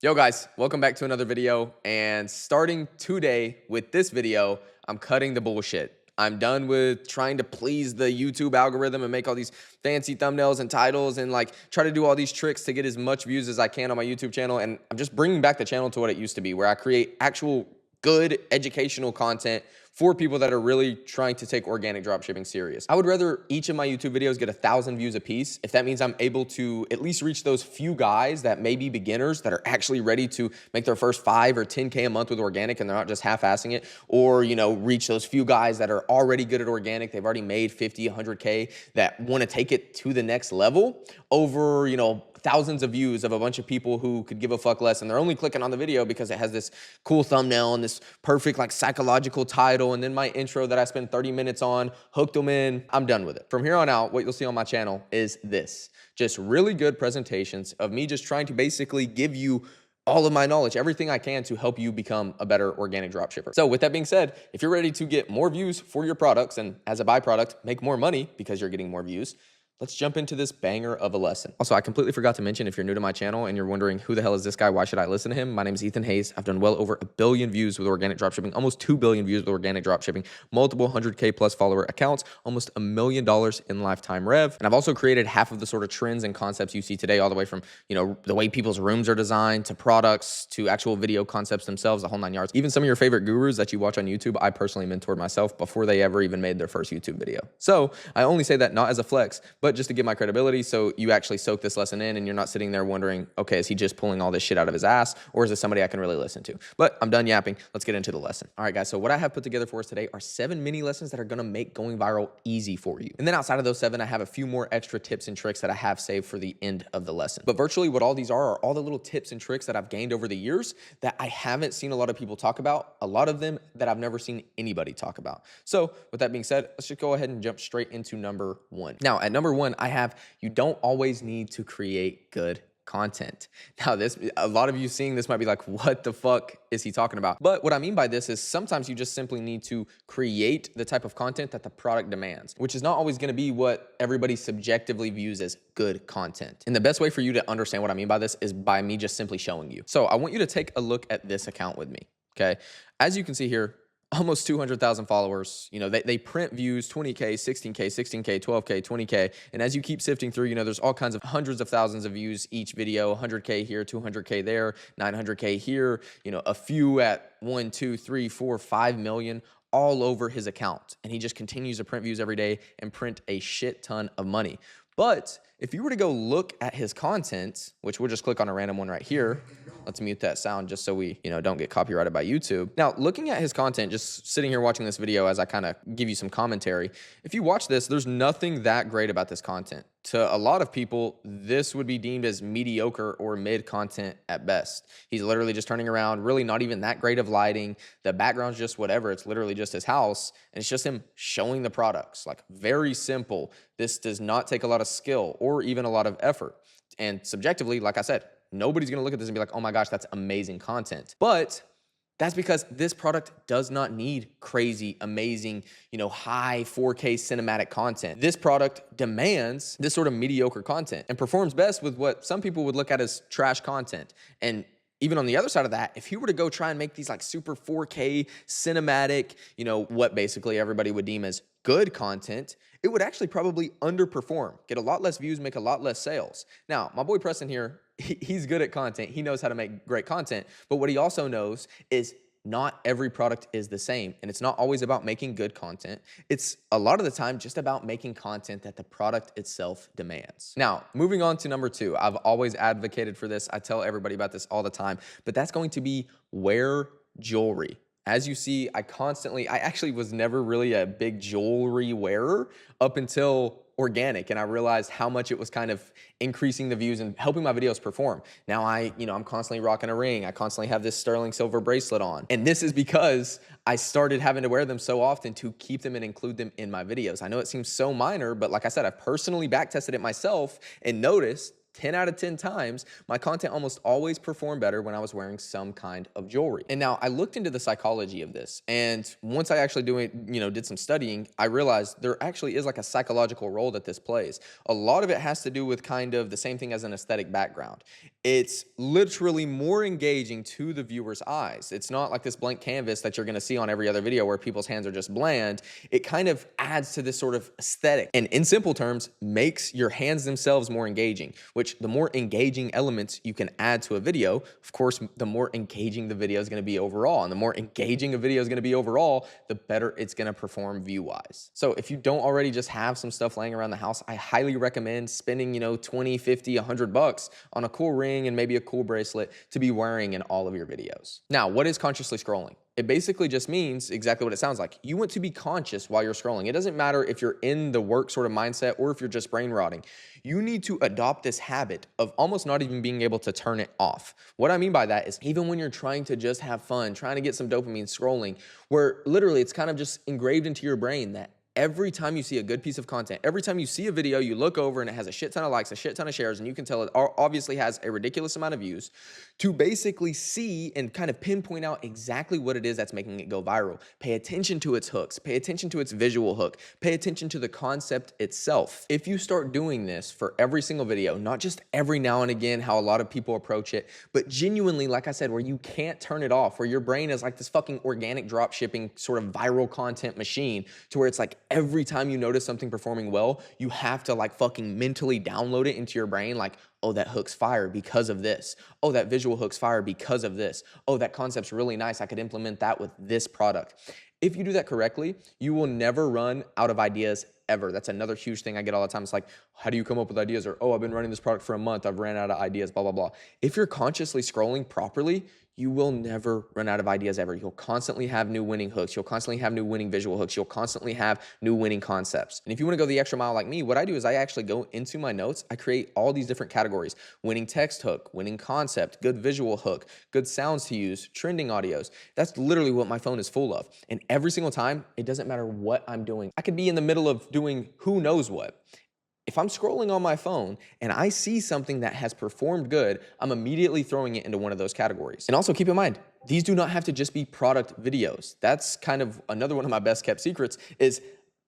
Yo guys, welcome back to another video, and starting today with this video, I'm cutting the bullshit. I'm done with trying to please the YouTube algorithm and make all these fancy thumbnails and titles and like try to do all these tricks to get as much views as I can on my YouTube channel. And I'm just bringing back the channel to what it used to be, where I create actual good educational content for people that are really trying to take organic dropshipping serious. I would rather each of my YouTube videos get 1,000 views a piece if that means I'm able to at least reach those few guys that may be beginners that are actually ready to make their first 5 or 10K a month with organic and they're not just half-assing it, or reach those few guys that are already good at organic, they've already made 50, 100K, that want to take it to the next level over, thousands of views of a bunch of people who could give a fuck less, and they're only clicking on the video because it has this cool thumbnail and this perfect like psychological title and then my intro that I spend 30 minutes on, hooked them in. I'm done with it. From here on out, what you'll see on my channel is this, just really good presentations of me just trying to basically give you all of my knowledge, everything I can to help you become a better organic dropshipper. So with that being said, if you're ready to get more views for your products and as a byproduct, make more money because you're getting more views, let's jump into this banger of a lesson. Also, I completely forgot to mention, if you're new to my channel and you're wondering who the hell is this guy, why should I listen to him? My name is Ethan Hayes. I've done well over 1 billion views with organic dropshipping, almost 2 billion views with organic dropshipping, multiple 100K plus follower accounts, almost $1 million in lifetime rev. And I've also created half of the sort of trends and concepts you see today, all the way from, the way people's rooms are designed to products to actual video concepts themselves, the whole 9 yards. Even some of your favorite gurus that you watch on YouTube, I personally mentored myself before they ever even made their first YouTube video. So I only say that not as a flex, but just to give my credibility, so you actually soak this lesson in and you're not sitting there wondering, okay, is he just pulling all this shit out of his ass, or is this somebody I can really listen to? But I'm done yapping. Let's get into the lesson. All right, guys, so what I have put together for us today are 7 mini lessons that are gonna make going viral easy for you. And then outside of those 7, I have a few more extra tips and tricks that I have saved for the end of the lesson. But virtually what all these are all the little tips and tricks that I've gained over the years that I haven't seen a lot of people talk about, a lot of them that I've never seen anybody talk about. So with that being said, let's just go ahead and jump straight into number 1. Now, at number 1, I have, you don't always need to create good content. Now, a lot of you seeing this might be like, what the fuck is he talking about? But what I mean by this is sometimes you just simply need to create the type of content that the product demands, which is not always going to be what everybody subjectively views as good content. And the best way for you to understand what I mean by this is by me just simply showing you. So I want you to take a look at this account with me, okay? As you can see here, almost 200,000 followers. They print views, 20K, 16K, 16K, 12K, 20K. And as you keep sifting through, there's all kinds of hundreds of thousands of views each video, 100K here, 200K there, 900K here, a few at 1, 2, 3, 4, 5 million all over his account. And he just continues to print views every day and print a shit ton of money. But if you were to go look at his content, which we'll just click on a random one right here, let's mute that sound just so we, don't get copyrighted by YouTube. Now, looking at his content, just sitting here watching this video as I kind of give you some commentary, if you watch this, there's nothing that great about this content. To a lot of people, this would be deemed as mediocre or mid content at best. He's literally just turning around, really not even that great of lighting. The background's just whatever. It's literally just his house. And it's just him showing the products, like very simple. This does not take a lot of skill or even a lot of effort. And subjectively, like I said, nobody's going to look at this and be like, oh my gosh, that's amazing content. But that's because this product does not need crazy, amazing, high 4K cinematic content. This product demands this sort of mediocre content and performs best with what some people would look at as trash content. And even on the other side of that, if you were to go try and make these like super 4K cinematic, what basically everybody would deem as good content, it would actually probably underperform, get a lot less views, make a lot less sales. Now, my boy Preston here, he's good at content. He knows how to make great content. But what he also knows is not every product is the same. And it's not always about making good content. It's a lot of the time just about making content that the product itself demands. Now, moving on to number 2, I've always advocated for this. I tell everybody about this all the time, but that's going to be wear jewelry. As you see, I actually was never really a big jewelry wearer up until organic, and I realized how much it was kind of increasing the views and helping my videos perform. Now I'm constantly rocking a ring. I constantly have this sterling silver bracelet on. And this is because I started having to wear them so often to keep them and include them in my videos. I know it seems so minor, but like I said, I've personally back tested it myself and noticed 10 out of 10 times, my content almost always performed better when I was wearing some kind of jewelry. And now I looked into the psychology of this. And once I actually did some studying, I realized there actually is like a psychological role that this plays. A lot of it has to do with kind of the same thing as an aesthetic background. It's literally more engaging to the viewer's eyes. It's not like this blank canvas that you're going to see on every other video where people's hands are just bland. It kind of adds to this sort of aesthetic and, in simple terms, makes your hands themselves more engaging, which the more engaging elements you can add to a video, of course, the more engaging the video is going to be overall. And the more engaging a video is going to be overall, the better it's going to perform view-wise. So if you don't already just have some stuff laying around the house, I highly recommend spending, 20, 50, $100 on a cool ring and maybe a cool bracelet to be wearing in all of your videos. Now, what is consciously scrolling? It basically just means exactly what it sounds like. You want to be conscious while you're scrolling. It doesn't matter if you're in the work sort of mindset or if you're just brain rotting. You need to adopt this habit of almost not even being able to turn it off. What I mean by that is even when you're trying to just have fun, trying to get some dopamine scrolling, where literally it's kind of just engraved into your brain that every time you see a good piece of content, every time you see a video, you look over and it has a shit ton of likes, a shit ton of shares, and you can tell it obviously has a ridiculous amount of views, to basically see and kind of pinpoint out exactly what it is that's making it go viral. Pay attention to its hooks, pay attention to its visual hook, pay attention to the concept itself. If you start doing this for every single video, not just every now and again, how a lot of people approach it, but genuinely, like I said, where you can't turn it off, where your brain is like this fucking organic drop shipping sort of viral content machine, to where it's like every time you notice something performing well, you have to like fucking mentally download it into your brain, like, oh, that hook's fire because of this. Oh, that visual hook's fire because of this. Oh, that concept's really nice. I could implement that with this product. If you do that correctly, you will never run out of ideas ever. That's another huge thing I get all the time. It's like, how do you come up with ideas? Or, oh, I've been running this product for a month. I've ran out of ideas, blah, blah, blah. If you're consciously scrolling properly, you will never run out of ideas ever. You'll constantly have new winning hooks. You'll constantly have new winning visual hooks. You'll constantly have new winning concepts. And if you want to go the extra mile like me, what I do is I actually go into my notes. I create all these different categories: winning text hook, winning concept, good visual hook, good sounds to use, trending audios. That's literally what my phone is full of. And every single time, it doesn't matter what I'm doing. I could be in the middle of doing who knows what. If I'm scrolling on my phone and I see something that has performed good, I'm immediately throwing it into one of those categories. And also keep in mind, these do not have to just be product videos. That's kind of another one of my best kept secrets, is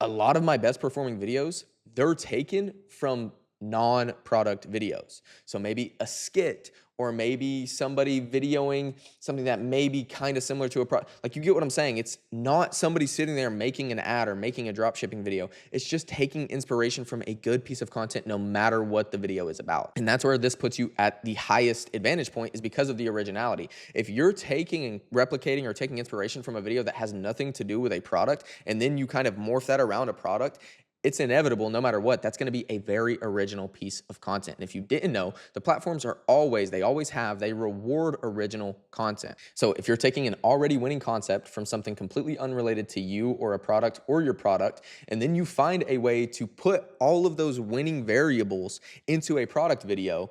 a lot of my best performing videos, they're taken from non-product videos. So maybe a skit, or maybe somebody videoing something that may be kind of similar to a product. Like, you get what I'm saying? It's not somebody sitting there making an ad or making a drop shipping video. It's just taking inspiration from a good piece of content, no matter what the video is about. And that's where this puts you at the highest advantage point, is because of the originality. If you're taking and replicating or taking inspiration from a video that has nothing to do with a product, and then you kind of morph that around a product, it's inevitable, no matter what, that's going to be a very original piece of content. And if you didn't know, the platforms are they reward original content. So if you're taking an already winning concept from something completely unrelated to you or a product or your product, and then you find a way to put all of those winning variables into a product video,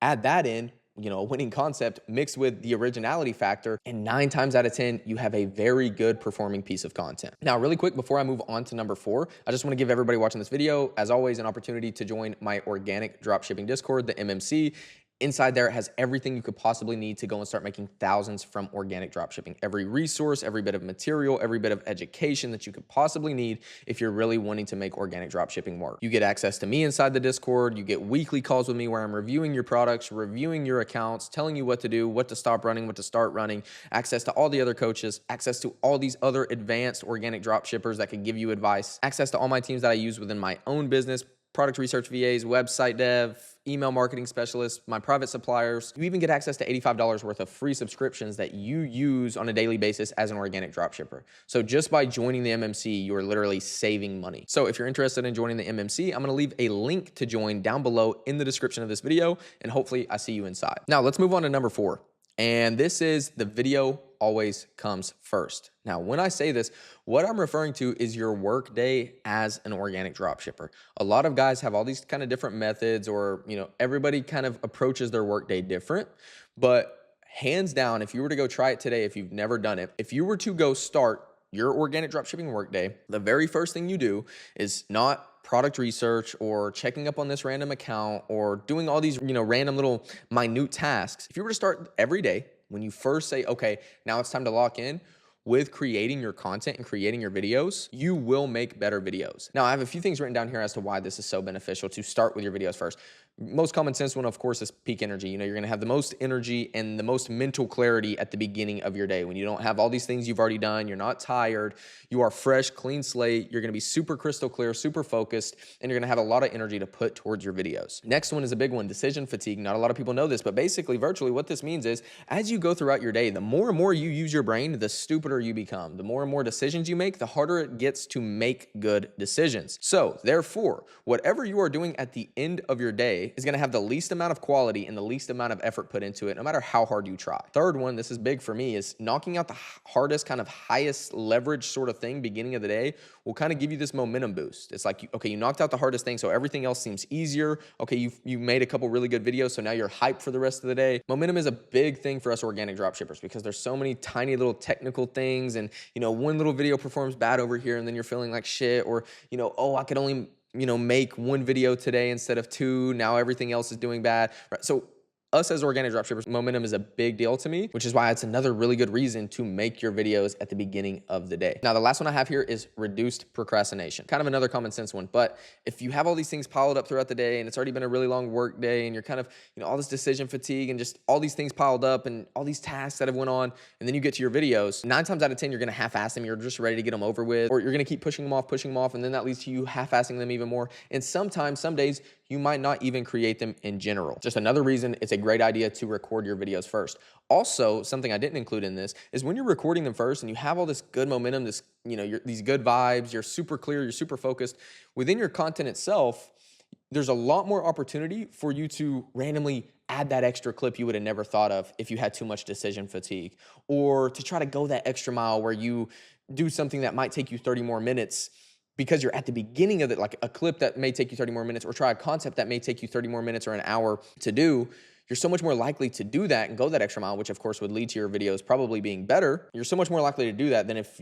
add that in, a winning concept mixed with the originality factor, and 9 times out of 10, you have a very good performing piece of content. Now, really quick, before I move on to number 4, I just want to give everybody watching this video, as always, an opportunity to join my organic dropshipping Discord, the MMC. Inside there, it has everything you could possibly need to go and start making thousands from organic dropshipping. Every resource, every bit of material, every bit of education that you could possibly need if you're really wanting to make organic dropshipping work. You get access to me inside the Discord. You get weekly calls with me where I'm reviewing your products, reviewing your accounts, telling you what to do, what to stop running, what to start running, access to all the other coaches, access to all these other advanced organic dropshippers that could give you advice, access to all my teams that I use within my own business, product research VAs, website dev, email marketing specialists, my private suppliers. You even get access to $85 worth of free subscriptions that you use on a daily basis as an organic dropshipper. So just by joining the MMC, you're literally saving money. So if you're interested in joining the MMC, I'm gonna leave a link to join down below in the description of this video, and hopefully I see you inside. Now let's move on to number 4. And this is the video always comes first. Now, when I say this, what I'm referring to is your workday as an organic dropshipper. A lot of guys have all these kind of different methods, or, everybody kind of approaches their workday different. But hands down, if you were to go try it today, if you've never done it, if you were to go start your organic dropshipping workday, the very first thing you do is not product research or checking up on this random account or doing all these, random little minute tasks, if you were to start every day when you first say, okay, now it's time to lock in with creating your content and creating your videos, you will make better videos. Now, I have a few things written down here as to why this is so beneficial to start with your videos first. Most common sense one, of course, is peak energy. You're gonna have the most energy and the most mental clarity at the beginning of your day when you don't have all these things you've already done, you're not tired, you are fresh, clean slate, you're gonna be super crystal clear, super focused, and you're gonna have a lot of energy to put towards your videos. Next one is a big one, decision fatigue. Not a lot of people know this, but basically, virtually what this means is as you go throughout your day, the more and more you use your brain, the stupider you become. The more and more decisions you make, the harder it gets to make good decisions. So therefore, whatever you are doing at the end of your day is gonna have the least amount of quality and the least amount of effort put into it, no matter how hard you try. Third one, this is big for me, is knocking out the hardest, kind of highest leverage sort of thing beginning of the day will kind of give you this momentum boost. It's like, okay, you knocked out the hardest thing, so everything else seems easier. Okay, you made a couple really good videos, so now you're hyped for the rest of the day. Momentum is a big thing for us organic dropshippers because there's so many tiny little technical things, and one little video performs bad over here and then you're feeling like shit, or oh, I could only make one video today instead of two. Now everything else is doing bad. Right? So us as organic dropshippers, momentum is a big deal to me, which is why it's another really good reason to make your videos at the beginning of the day. Now, the last one I have here is reduced procrastination. Kind of another common sense one, but if you have all these things piled up throughout the day and it's already been a really long work day and you're kind of, all this decision fatigue and just all these things piled up and all these tasks that have went on, and then you get to your videos, 9 times out of 10, you're gonna half-ass them. You're just ready to get them over with, or you're gonna keep pushing them off, and then that leads to you half-assing them even more. And sometimes, some days, you might not even create them in general. Just another reason it's a great idea to record your videos first. Also, something I didn't include in this is when you're recording them first and you have all this good momentum, this, these good vibes, you're super clear, you're super focused, within your content itself, there's a lot more opportunity for you to randomly add that extra clip you would have never thought of if you had too much decision fatigue, or to try to go that extra mile where you do something that might take you 30 more minutes because you're at the beginning of it, like a clip that may take you 30 more minutes, or try a concept that may take you 30 more minutes or an hour to do. You're so much more likely to do that and go that extra mile, which of course would lead to your videos probably being better. You're so much more likely to do that than if,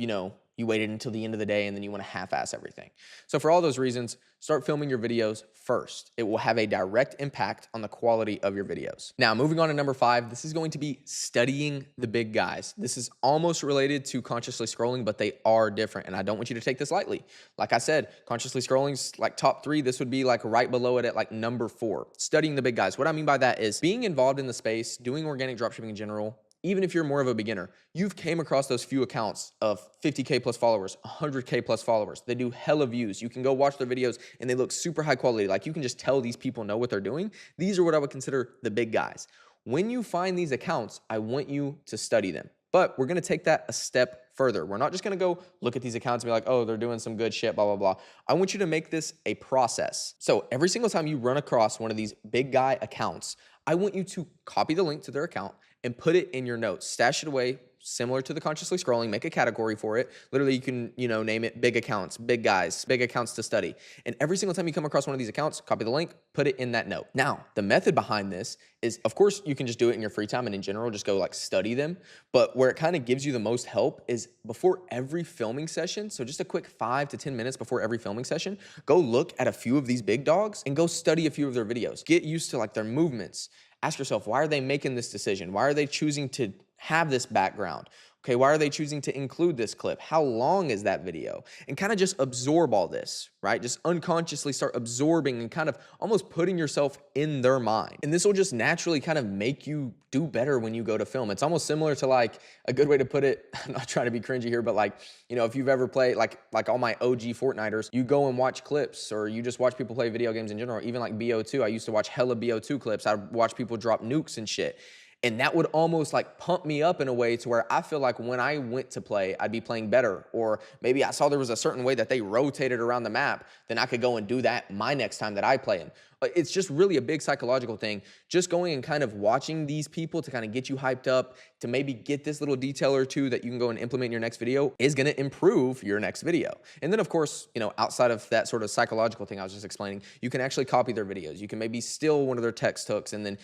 you waited until the end of the day and then you want to half-ass everything. So for all those reasons, start filming your videos first. It will have a direct impact on the quality of your videos. Now, moving on to number 5, this is going to be studying the big guys. This is almost related to consciously scrolling, but they are different, and I don't want you to take this lightly. Like I said, consciously scrolling's like top 3. This would be like right below it at like number 4. Studying the big guys. What I mean by that is being involved in the space, doing organic dropshipping in general. Even if you're more of a beginner, you've came across those few accounts of 50K plus followers, 100K plus followers. They do hella views. You can go watch their videos and they look super high quality. Like you can just tell these people know what they're doing. These are what I would consider the big guys. When you find these accounts, I want you to study them. But we're gonna take that a step further. We're not just gonna go look at these accounts and be like, oh, they're doing some good shit, blah, blah, blah. I want you to make this a process. So every single time you run across one of these big guy accounts, I want you to copy the link to their account and put it in your notes. Stash it away, similar to the consciously scrolling, make a category for it. Literally, you can, name it big accounts, big guys, big accounts to study. And every single time you come across one of these accounts, copy the link, put it in that note. Now, the method behind this is, of course, you can just do it in your free time and in general, just go like study them. But where it kind of gives you the most help is before every filming session. So just a quick 5 to 10 minutes before every filming session, go look at a few of these big dogs and go study a few of their videos. Get used to like their movements. Ask yourself, why are they making this decision? Why are they choosing to have this background? Okay, why are they choosing to include this clip? How long is that video? And kind of just absorb all this, right? Just unconsciously start absorbing and kind of almost putting yourself in their mind. And this will just naturally kind of make you do better when you go to film. It's almost similar to like, a good way to put it, I'm not trying to be cringy here, but like, if you've ever played, like all my OG Fortniters, you go and watch clips, or you just watch people play video games in general, even like BO2. I used to watch hella BO2 clips. I'd watch people drop nukes and shit. And that would almost like pump me up in a way to where I feel like when I went to play, I'd be playing better. Or maybe I saw there was a certain way that they rotated around the map, then I could go and do that my next time that I play in. It's just really a big psychological thing. Just going and kind of watching these people to kind of get you hyped up, to maybe get this little detail or two that you can go and implement in your next video is going to improve your next video. And then of course, outside of that sort of psychological thing I was just explaining, you can actually copy their videos. You can maybe steal one of their text hooks and then,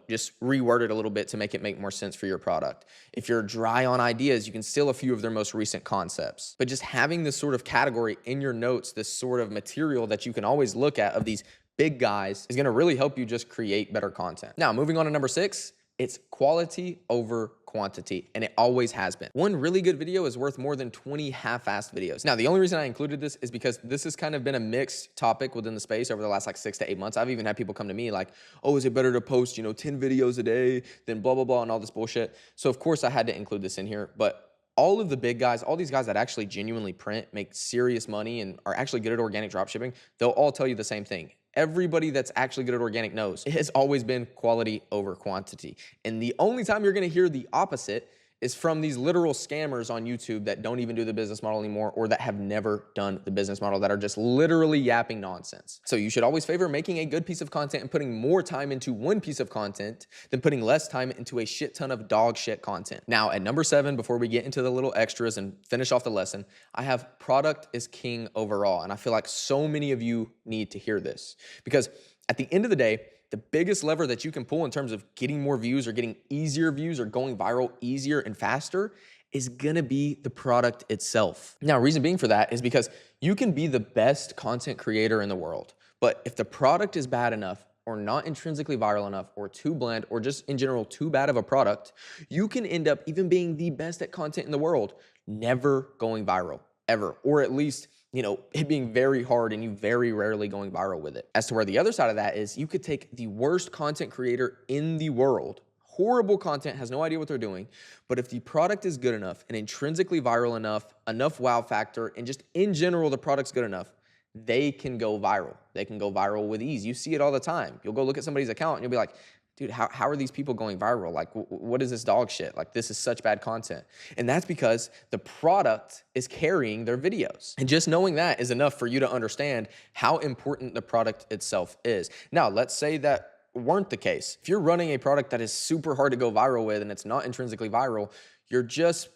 just reword it a little bit to make it make more sense for your product. If you're dry on ideas, you can steal a few of their most recent concepts. But just having this sort of category in your notes, this sort of material that you can always look at of these big guys is going to really help you just create better content. Now, moving on to number 6, it's quality over quantity, and it always has been. One really good video is worth more than 20 half-assed videos. Now, the only reason I included this is because this has kind of been a mixed topic within the space over the last 6 to 8 months. I've even had people come to me like, oh, is it better to post, 10 videos a day than blah, blah, blah, and all this bullshit. So of course I had to include this in here, but all of the big guys, all these guys that actually genuinely print, make serious money, and are actually good at organic dropshipping, they'll all tell you the same thing. Everybody that's actually good at organic knows it has always been quality over quantity. And the only time you're going to hear the opposite is from these literal scammers on YouTube that don't even do the business model anymore, or that have never done the business model, that are just literally yapping nonsense. So you should always favor making a good piece of content and putting more time into one piece of content than putting less time into a shit ton of dog shit content. Now, at number 7, before we get into the little extras and finish off the lesson, I have product is king overall. And I feel like so many of you need to hear this, because at the end of the day, the biggest lever that you can pull in terms of getting more views or getting easier views or going viral easier and faster is gonna be the product itself. Now, reason being for that is because you can be the best content creator in the world, but if the product is bad enough or not intrinsically viral enough or too bland or just in general too bad of a product, you can end up even being the best at content in the world, never going viral, ever, or at least it being very hard and you very rarely going viral with it. As to where the other side of that is, you could take the worst content creator in the world, horrible content, has no idea what they're doing, but if the product is good enough and intrinsically viral enough wow factor, and just in general the product's good enough, they can go viral. They can go viral with ease. You see it all the time. You'll go look at somebody's account and you'll be like, dude, how are these people going viral? Like, what is this dog shit? Like, this is such bad content. And that's because the product is carrying their videos. And just knowing that is enough for you to understand how important the product itself is. Now, let's say that weren't the case. If you're running a product that is super hard to go viral with and it's not intrinsically viral, you're just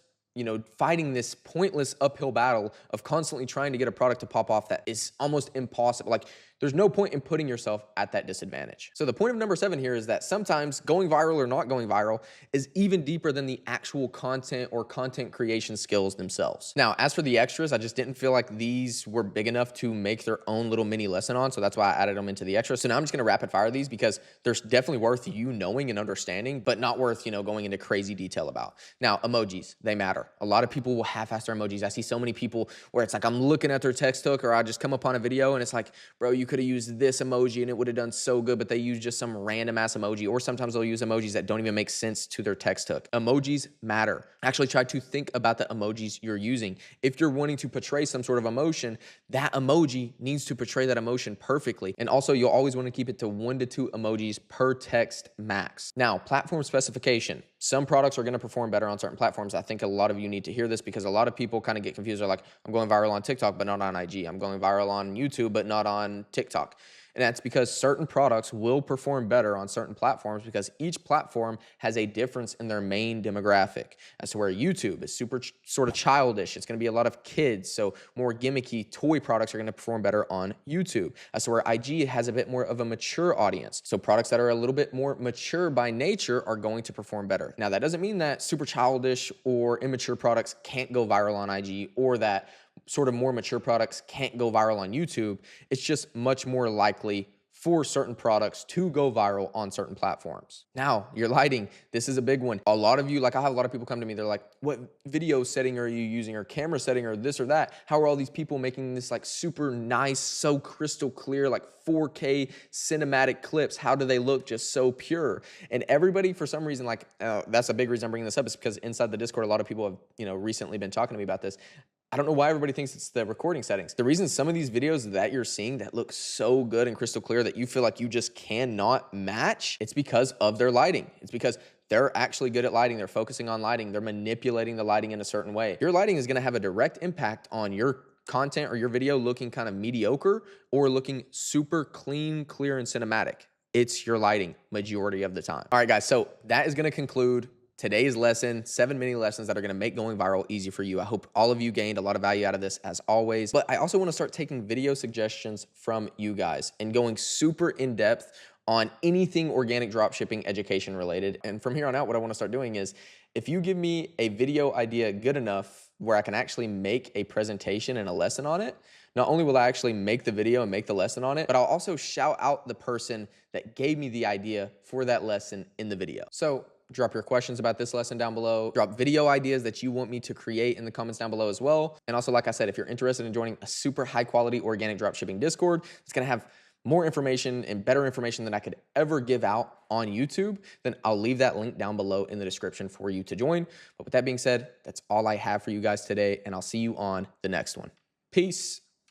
fighting this pointless uphill battle of constantly trying to get a product to pop off that is almost impossible. Like, there's no point in putting yourself at that disadvantage. So the point of number 7 here is that sometimes going viral or not going viral is even deeper than the actual content or content creation skills themselves. Now, as for the extras, I just didn't feel like these were big enough to make their own little mini lesson on, so that's why I added them into the extras. So now I'm just gonna rapid fire these because they're definitely worth you knowing and understanding, but not worth, going into crazy detail about. Now, emojis, they matter. A lot of people will half-ass their emojis. I see so many people where it's like, I'm looking at their text hook, or I just come upon a video and it's like, bro, you could have used this emoji and it would have done so good, but they use just some random ass emoji, or sometimes they'll use emojis that don't even make sense to their text hook. Emojis matter. Actually try to think about the emojis you're using. If you're wanting to portray some sort of emotion, that emoji needs to portray that emotion perfectly. And also, you'll always want to keep it to 1 to 2 emojis per text max. Now, platform specification. Some products are going to perform better on certain platforms. I think a lot of you need to hear this because a lot of people kind of get confused. They're like, I'm going viral on TikTok, but not on IG. I'm going viral on YouTube, but not on TikTok. And that's because certain products will perform better on certain platforms because each platform has a difference in their main demographic. As to where YouTube is super sort of childish. It's going to be a lot of kids. So more gimmicky toy products are going to perform better on YouTube. As to where IG has a bit more of a mature audience. So products that are a little bit more mature by nature are going to perform better. Now, that doesn't mean that super childish or immature products can't go viral on IG, or that sort of more mature products can't go viral on YouTube. It's just much more likely for certain products to go viral on certain platforms. Now, your lighting, this is a big one. A lot of you, like I have a lot of people come to me, they're like, what video setting are you using, or camera setting, or this or that? How are all these people making this like super nice, so crystal clear, like 4K cinematic clips? How do they look just so pure? And everybody, for some reason, like that's a big reason I'm bringing this up, is because inside the Discord, a lot of people have, recently been talking to me about this. I don't know why everybody thinks it's the recording settings. The reason some of these videos that you're seeing that look so good and crystal clear that you feel like you just cannot match, it's because of their lighting. It's because they're actually good at lighting. They're focusing on lighting. They're manipulating the lighting in a certain way. Your lighting is going to have a direct impact on your content or your video looking kind of mediocre or looking super clean, clear, and cinematic? It's your lighting majority of the time. All right, guys, so that is gonna conclude today's lesson, 7 mini lessons that are gonna make going viral easy for you. I hope all of you gained a lot of value out of this as always, but I also wanna start taking video suggestions from you guys and going super in depth on anything organic dropshipping education related. And from here on out, what I wanna start doing is, if you give me a video idea good enough where I can actually make a presentation and a lesson on it, not only will I actually make the video and make the lesson on it, but I'll also shout out the person that gave me the idea for that lesson in the video. So drop your questions about this lesson down below. Drop video ideas that you want me to create in the comments down below as well. And also, like I said, if you're interested in joining a super high quality organic dropshipping Discord, it's gonna have more information and better information than I could ever give out on YouTube, then I'll leave that link down below in the description for you to join. But with that being said, that's all I have for you guys today, and I'll see you on the next one. Peace.